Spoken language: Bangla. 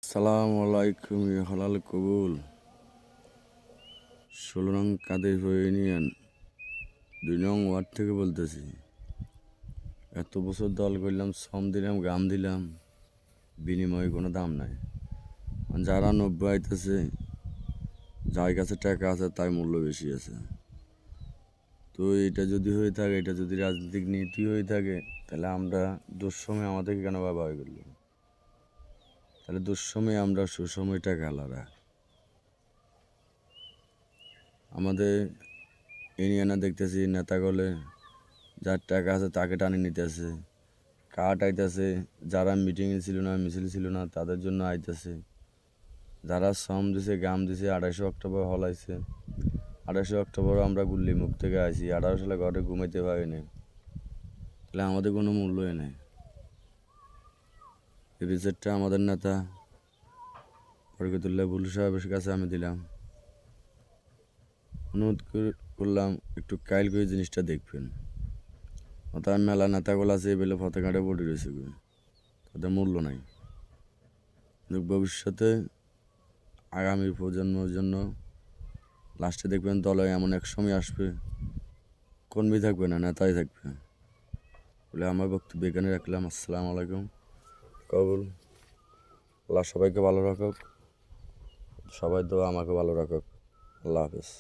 আসসালামু আলাইকুম হালাল কবুল ১৬ নং কাদের ইউনিয়ন ২ নং ওয়ার্ড থেকে বলতেছি। এত বছর দল করলাম, শ্রম দিলাম, গাম দিলাম, বিনিময়ে কোনো দাম নাই। যারা ৯০ আইতেছে, যার কাছে টাকা আছে তাই মূল্য বেশি আছে। তো এটা যদি হয়ে থাকে, এটা যদি রাজনৈতিক নীতি হয়ে থাকে, তাহলে আমরা দুঃসময় আমাদেরকে কেন ব্যবহার করলাম? তাহলে দুঃসময় আমরা সুসময় টাকা আলাদা। আমাদের ইউনিয়নে দেখতেছি নেতাগলে যার টাকা আছে তাকে টানে নিতেছে, কার্ড আইতেছে, যারা মিটিংয়ে ছিল না, মিছিল ছিল না, তাদের জন্য আইতেছে। যারা শ্রম দিছে, গাম দিছে, ২৮শে অক্টোবর হলাইছে। ২৮শে অক্টোবর আমরা গুল্লি মুখ থেকে আইছি, ১৮ সালে ঘরে ঘুমাইতে পারিনি। তাহলে আমাদের কোনো মূল্যই নেই। এই বিচারটা আমাদের নেতা বরকতুল্লাহ বুলু সাহেবের কাছে আমি দিলাম, অনুরোধ করলাম একটু কাইল করে জিনিসটা দেখবেন। তার মেলা নেতাগুলো আছে বেলে পতাকাটা পড়ে রয়েছে, তাদের মূল্য নাই। কিন্তু ভবিষ্যতে আগামী প্রজন্মের জন্য লাস্টে দেখবেন দলে এমন এক সময় আসবে, কর্মী থাকবে না, নেতাই থাকবে। বলে আমার বক্তব্য এখানে রাখলাম। আসসালামু আলাইকুম কবুল। আল্লাহ সবাইকে ভালো রাখুক, সবাই তো আমাকে ভালো রাখুক। আল্লাহ হাফেজ।